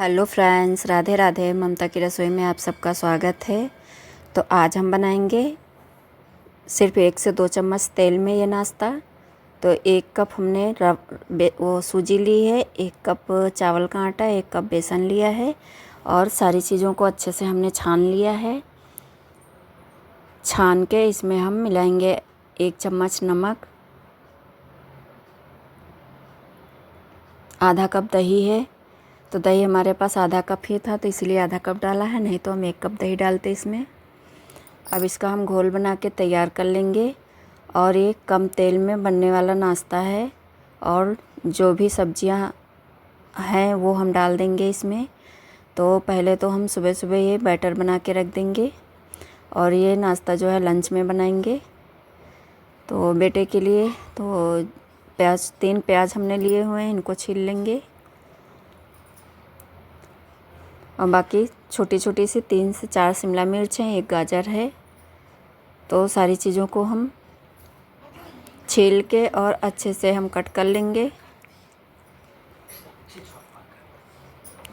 Hello friends, Radhe Radhe. Mamta की रसोई में आप सबका स्वागत है। तो आज हम बनाएंगे सिर्फ 1 से 2 चम्मच तेल में ये नाश्ता। तो 1 कप हमने वो सूजी ली है, 1 कप चावल का आटा, 1 कप बेसन लिया है और सारी चीज़ों को अच्छे से हमने छान लिया है। छान के इसमें हम मिलाएंगे 1 चम्मच नमक, आधा कप दही है। तो दही हमारे पास आधा कप ही था तो इसलिए आधा कप डाला है, नहीं तो हम 1 कप दही डालते इसमें। अब इसका हम घोल बना के तैयार कर लेंगे और ये कम तेल में बनने वाला नाश्ता है। और जो भी सब्जियां हैं वो हम डाल देंगे इसमें। तो पहले तो हम सुबह सुबह ये बैटर बना के रख देंगे और ये नाश्ता जो है लंच में बनाएंगे। तो बेटे के लिए तो 3 प्याज हमने लिए हुए हैं, इनको छील लेंगे। और बाकी छोटी छोटी सी 3 से 4 शिमला मिर्च हैं, 1 गाजर है। तो सारी चीज़ों को हम छील के और अच्छे से हम कट कर लेंगे,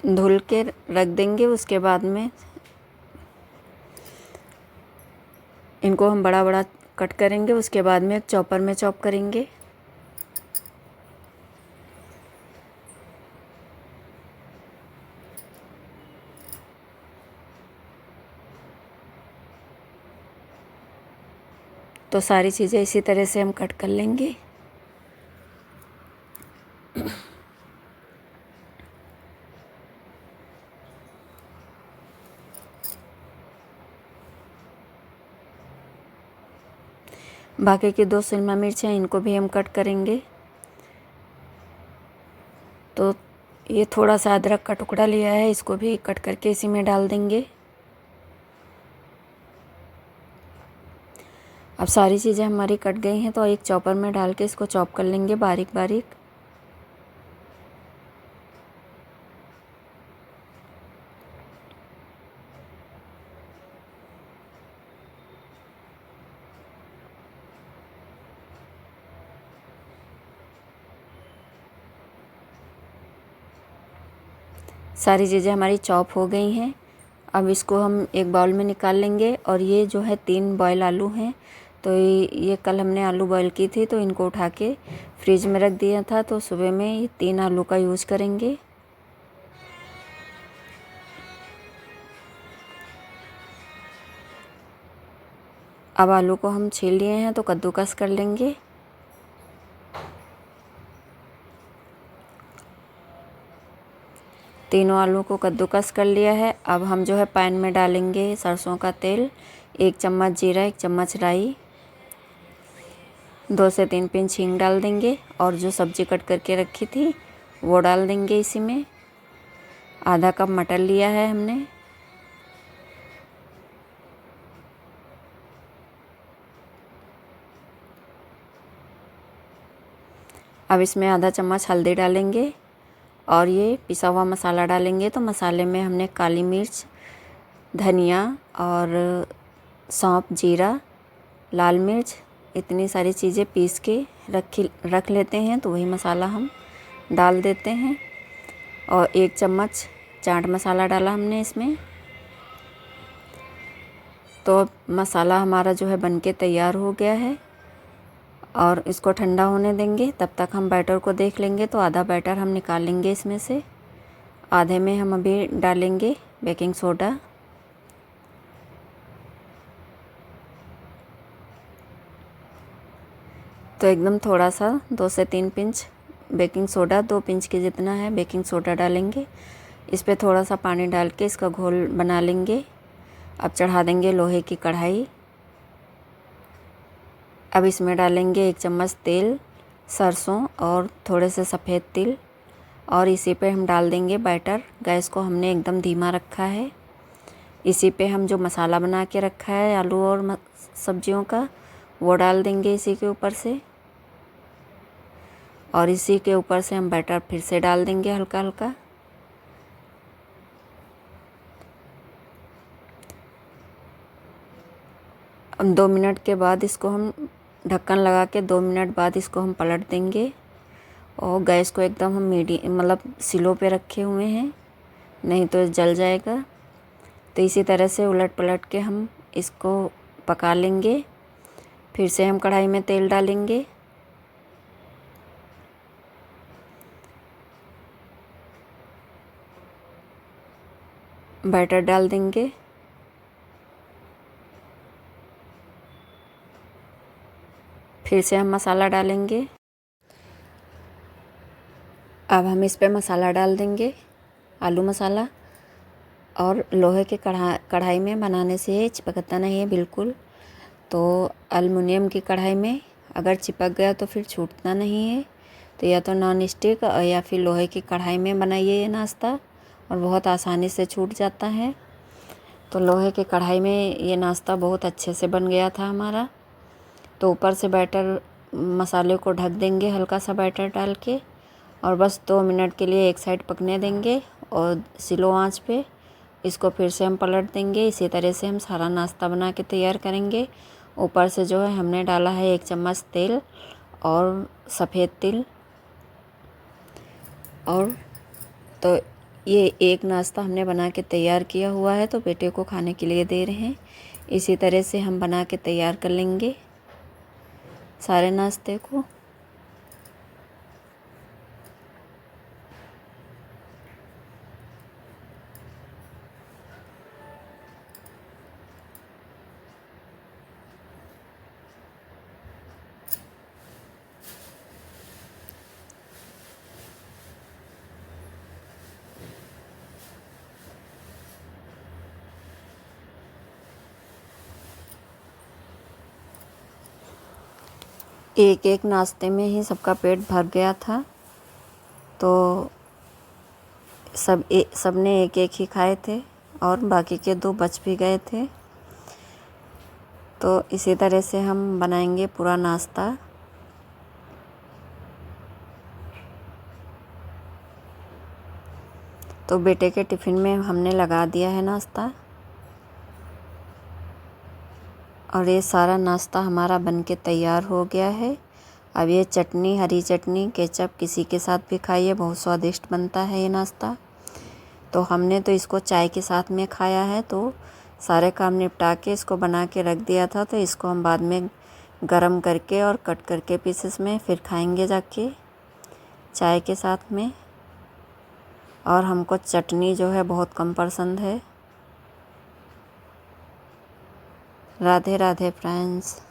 धुल के रख देंगे। उसके बाद में इनको हम बड़ा बड़ा कट करेंगे। उसके बाद में एक चॉपर में चॉप करेंगे। तो सारी चीज़ें इसी तरह से हम कट कर लेंगे। बाकी की 2 शिमला मिर्च हैं, इनको भी हम कट करेंगे। तो ये थोड़ा सा अदरक का टुकड़ा लिया है, इसको भी कट करके इसी में डाल देंगे। अब सारी चीज़ें हमारी कट गई हैं तो एक चॉपर में डाल के इसको चॉप कर लेंगे बारीक बारीक। सारी चीज़ें हमारी चॉप हो गई हैं। अब इसको हम एक बाउल में निकाल लेंगे। और ये जो है 3 बॉयल आलू हैं। तो ये कल हमने आलू बॉयल की थी तो इनको उठा के फ्रिज में रख दिया था। तो सुबह में ये 3 आलू का यूज़ करेंगे। अब आलू को हम छील लिए हैं तो कद्दूकस कर लेंगे। तीनों आलू को कद्दूकस कर लिया है। अब हम जो है पैन में डालेंगे सरसों का तेल, 1 चम्मच जीरा, 1 चम्मच राई, 2 से 3 पिंच हींग डाल देंगे। और जो सब्जी कट करके रखी थी वो डाल देंगे इसी में। आधा कप मटर लिया है हमने। अब इसमें आधा चम्मच हल्दी डालेंगे और ये पिसा हुआ मसाला डालेंगे। तो मसाले में हमने काली मिर्च, धनिया और सौंफ, जीरा, लाल मिर्च, इतनी सारी चीज़ें पीस के रख लेते हैं। तो वही मसाला हम डाल देते हैं। और 1 चम्मच चाट मसाला डाला हमने इसमें। तो मसाला हमारा जो है बनके तैयार हो गया है और इसको ठंडा होने देंगे। तब तक हम बैटर को देख लेंगे। तो आधा बैटर हम निकाल लेंगे इसमें से। आधे में हम अभी डालेंगे बेकिंग सोडा। तो एकदम थोड़ा सा 2 से 3 पिंच बेकिंग सोडा, 2 पिंच के जितना है बेकिंग सोडा डालेंगे। इस पर थोड़ा सा पानी डाल के इसका घोल बना लेंगे। अब चढ़ा देंगे लोहे की कढ़ाई। अब इसमें डालेंगे 1 चम्मच तेल, सरसों और थोड़े से सफ़ेद तिल। और इसी पे हम डाल देंगे बैटर। गैस को हमने एकदम धीमा रखा है। इसी पे हम जो मसाला बना के रखा है आलू और सब्जियों का वो डाल देंगे इसी के ऊपर से। और इसी के ऊपर से हम बैटर फिर से डाल देंगे हल्का हल्का। अब 2 मिनट के बाद इसको हम ढक्कन लगा के 2 मिनट बाद इसको हम पलट देंगे। और गैस को एकदम हम मीडियम मतलब स्लो पे रखे हुए हैं, नहीं तो जल जाएगा। तो इसी तरह से उलट पलट के हम इसको पका लेंगे। फिर से हम कढ़ाई में तेल डालेंगे। बैटर डाल देंगे। फिर से हम मसाला डालेंगे। अब हम इस पे मसाला डाल देंगे, आलू मसाला। और लोहे के कढ़ाई में बनाने से चिपकता नहीं है बिल्कुल। तो एल्युमिनियम की कढ़ाई में अगर चिपक गया तो फिर छूटता नहीं है। तो या तो नॉन स्टिक या फिर लोहे की कढ़ाई में बनाइए ये नाश्ता, और बहुत आसानी से छूट जाता है। तो लोहे की कढ़ाई में ये नाश्ता बहुत अच्छे से बन गया था हमारा। तो ऊपर से बैटर मसाले को ढक देंगे हल्का सा बैटर डाल के, और बस 2 मिनट के लिए एक साइड पकने देंगे और स्लो आंच पे इसको फिर से हम पलट देंगे। इसी तरह से हम सारा नाश्ता बना के तैयार करेंगे। ऊपर से जो है हमने डाला है 1 चम्मच तेल और सफ़ेद तिल। और तो ये एक नाश्ता हमने बना के तैयार किया हुआ है, तो बेटे को खाने के लिए दे रहे हैं। इसी तरह से हम बना के तैयार कर लेंगे सारे नाश्ते को। एक एक नाश्ते में ही सबका पेट भर गया था। तो सबने एक एक ही खाए थे और बाकी के 2 बच भी गए थे। तो इसी तरह से हम बनाएंगे पूरा नाश्ता। तो बेटे के टिफ़िन में हमने लगा दिया है नाश्ता, और ये सारा नाश्ता हमारा बन के तैयार हो गया है। अब ये चटनी, हरी चटनी, केचप किसी के साथ भी खाइए, बहुत स्वादिष्ट बनता है ये नाश्ता। तो हमने तो इसको चाय के साथ में खाया है। तो सारे काम निपटा के इसको बना के रख दिया था। तो इसको हम बाद में गरम करके और कट करके पीसेस में फिर खाएंगे जाके चाय के साथ में। और हमको चटनी जो है बहुत कम पसंद है। राधे राधे फ्रेंड्स।